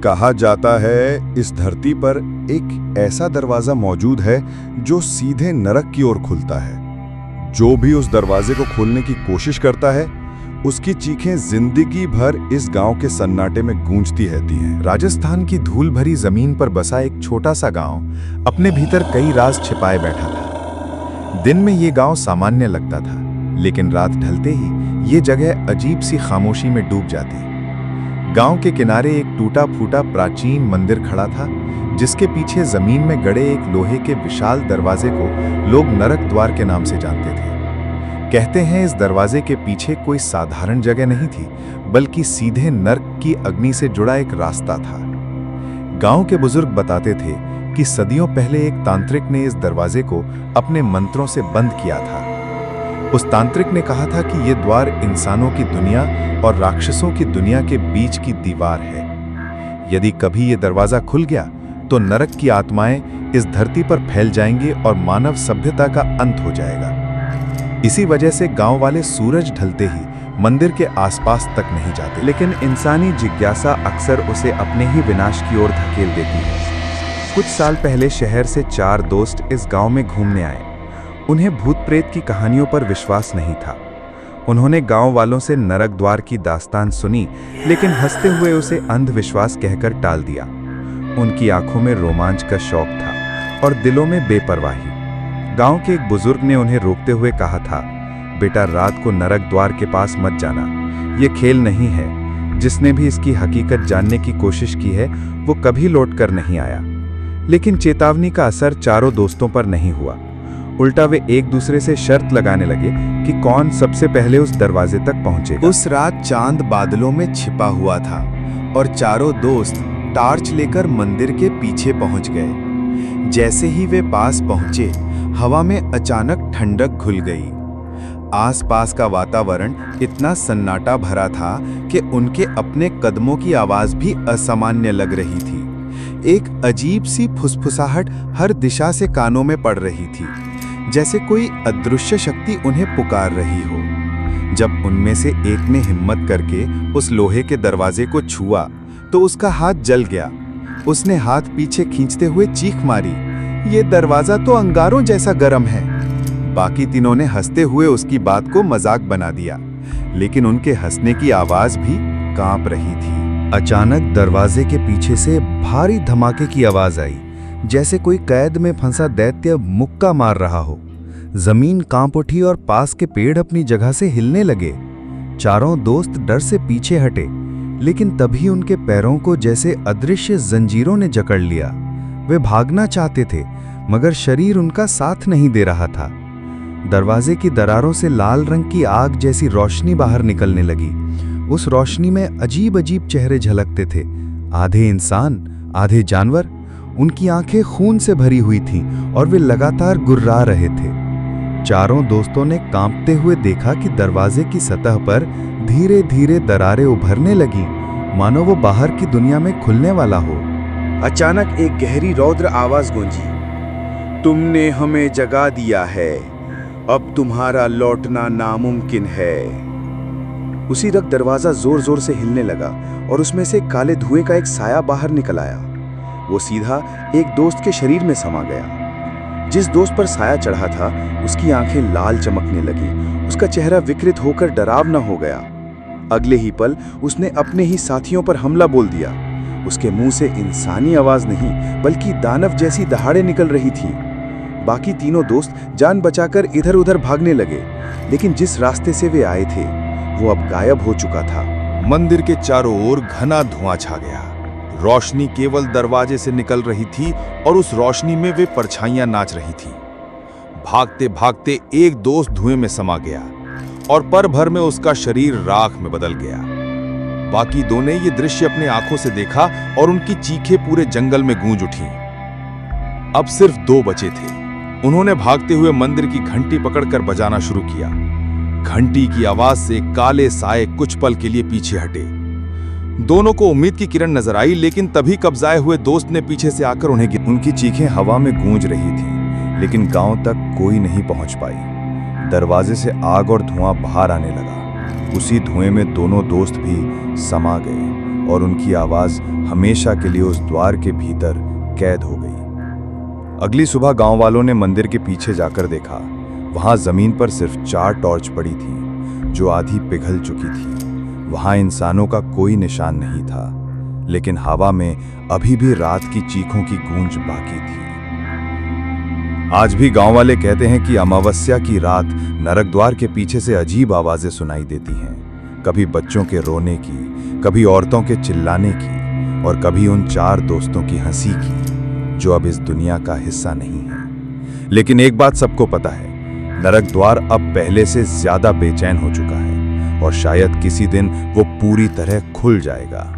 कहा जाता है इस धरती पर एक ऐसा दरवाजा मौजूद है जो सीधे नरक की ओर खुलता है। जो भी उस दरवाजे को खोलने की कोशिश करता है उसकी चीखें जिंदगी भर इस गांव के सन्नाटे में गूंजती रहती हैं। राजस्थान की धूल भरी जमीन पर बसा एक छोटा सा गांव अपने भीतर कई राज छिपाए बैठा था। दिन में ये गांव सामान्य लगता था, लेकिन रात ढलते ही ये जगह अजीब सी खामोशी में डूब जाती। गांव के किनारे एक टूटा फूटा प्राचीन मंदिर खड़ा था, जिसके पीछे जमीन में गड़े एक लोहे के विशाल दरवाजे को लोग नरक द्वार के नाम से जानते थे। कहते हैं इस दरवाजे के पीछे कोई साधारण जगह नहीं थी, बल्कि सीधे नरक की अग्नि से जुड़ा एक रास्ता था। गांव के बुजुर्ग बताते थे कि सदियों पहले एक तांत्रिक ने इस दरवाजे को अपने मंत्रों से बंद किया था। उस तांत्रिक ने कहा था कि यह द्वार इंसानों की दुनिया और राक्षसों की दुनिया के बीच की दीवार है। यदि कभी यह दरवाजा खुल गया तो नरक की आत्माएं इस धरती पर फैल जाएंगी और मानव सभ्यता का अंत हो जाएगा। इसी वजह से गांव वाले सूरज ढलते ही मंदिर के आसपास तक नहीं जाते। लेकिन इंसानी जिज्ञासा अक्सर उसे अपने ही विनाश की ओर धकेल देती है। कुछ साल पहले शहर से 4 दोस्त इस गांव में घूमने आए। उन्हें भूत प्रेत की कहानियों पर विश्वास नहीं था। उन्होंने गांव वालों से नरक द्वार की दास्तान सुनी, लेकिन हंसते हुए उसे अंधविश्वास कहकर टाल दिया। उनकी आंखों में रोमांच का शौक था और दिलों में बेपरवाही। गांव के एक बुजुर्ग ने उन्हें रोकते हुए कहा था, बेटा, रात को नरक द्वार के पास मत जाना। ये खेल नहीं है। जिसने भी इसकी हकीकत जानने की कोशिश की है वो कभी लौट कर नहीं आया। लेकिन चेतावनी का असर चारों दोस्तों पर नहीं हुआ। उल्टा वे एक दूसरे से शर्त लगाने लगे कि कौन सबसे पहले उस दरवाजे तक पहुंचेगा। उस रात चांद बादलों में छिपा हुआ था और चारों दोस्त टार्च लेकर मंदिर के पीछे पहुंच गए। जैसे ही वे पास पहुंचे, हवा में अचानक ठंडक घुल गई। आसपास का वातावरण इतना सन्नाटा भरा था कि उनके अपने कदमों की आवाज भी असामान्य लग रही थी। एक अजीब सी फुसफुसाहट हर दिशा से कानों में पड़ रही थी, जैसे कोई अदृश्य शक्ति उन्हें पुकार रही हो। जब उनमें से एक ने हिम्मत करके उस लोहे के दरवाजे को छुआ तो उसका हाथ जल गया। उसने हाथ पीछे खींचते हुए चीख मारी, ये दरवाजा तो अंगारों जैसा गर्म है। बाकी तीनों ने हंसते हुए उसकी बात को मजाक बना दिया, लेकिन उनके हंसने की आवाज भी कांप रही थी। अचानक दरवाजे के पीछे से भारी धमाके की आवाज आई, जैसे कोई कैद में फंसा दैत्य मुक्का मार रहा हो। जमीन कांप उठी और पास के पेड़ अपनी जगह से हिलने लगे। चारों दोस्त डर से पीछे हटे, लेकिन तभी उनके पैरों को जैसे अदृश्य जंजीरों ने जकड़ लिया। वे भागना चाहते थे, मगर शरीर उनका साथ नहीं दे रहा था। दरवाजे की दरारों से लाल रंग की आग जैसी रोशनी बाहर निकलने लगी। उस रोशनी में अजीब अजीब चेहरे झलकते थे, आधे इंसान आधे जानवर। उनकी आंखें खून से भरी हुई थीं और वे लगातार गुर्रा रहे थे। चारों दोस्तों ने कांपते हुए देखा कि दरवाजे की सतह पर धीरे धीरे दरारें उभरने लगीं, मानो वो बाहर की दुनिया में खुलने वाला हो। अचानक एक गहरी रौद्र आवाज गूंजी, तुमने हमें जगा दिया है, अब तुम्हारा लौटना नामुमकिन है। उसी वक्त दरवाजा जोर जोर से हिलने लगा और उसमें से काले धुएं का एक साया बाहर निकल आया। वो सीधा एक दोस्त के शरीर में समा गया। जिस दोस्त पर साया चढ़ा था उसकी आंखें लाल चमकने लगी। उसका चेहरा विकृत होकर डरावना हो गया। अगले ही पल उसने अपने ही साथियों पर हमला बोल दिया। उसके मुंह से इंसानी आवाज नहीं, बल्कि दानव जैसी दहाड़े निकल रही थी। बाकी तीनों दोस्त जान बचाकर इधर उधर भागने लगे, लेकिन जिस रास्ते से वे आए थे वो अब गायब हो चुका था। मंदिर के चारों ओर घना धुआं छा गया। रोशनी केवल दरवाजे से निकल रही थी और उस रोशनी में वे परछाइयां नाच रही थीं। भागते भागते एक दोस्त धुएं में समा गया और पल भर में उसका शरीर राख में बदल गया। बाकी दो ने ये दृश्य अपनी आंखों से देखा और उनकी चीखें पूरे जंगल में गूंज उठी। अब सिर्फ 2 बचे थे। उन्होंने भागते हुए मंदिर की घंटी पकड़कर बजाना शुरू किया। घंटी की आवाज से काले साए कुछ पल के लिए पीछे हटे। दोनों को उम्मीद की किरण नजर आई, लेकिन तभी कब्जाए हुए दोस्त ने पीछे से आकर उन्हें गिरा। उनकी चीखें हवा में गूंज रही थीं, लेकिन गांव तक कोई नहीं पहुंच पाई। दरवाजे से आग और धुआं बाहर आने लगा। उसी धुएं में दोनों दोस्त भी समा गए। और उनकी आवाज हमेशा के लिए उस द्वार के भीतर कैद हो गई। अगली सुबह गांव वालों ने मंदिर के पीछे जाकर देखा। वहां जमीन पर सिर्फ 4 टॉर्च पड़ी थी, जो आधी पिघल चुकी थी। वहां इंसानों का कोई निशान नहीं था, लेकिन हवा में अभी भी रात की चीखों की गूंज बाकी थी। आज भी गांव वाले कहते हैं कि अमावस्या की रात नरक द्वार के पीछे से अजीब आवाजें सुनाई देती हैं, कभी बच्चों के रोने की, कभी औरतों के चिल्लाने की और कभी उन 4 दोस्तों की हंसी की जो अब इस दुनिया का हिस्सा नहीं है। लेकिन एक बात सबको पता है, नरक द्वार अब पहले से ज्यादा बेचैन हो चुका है और शायद किसी दिन वो पूरी तरह खुल जाएगा।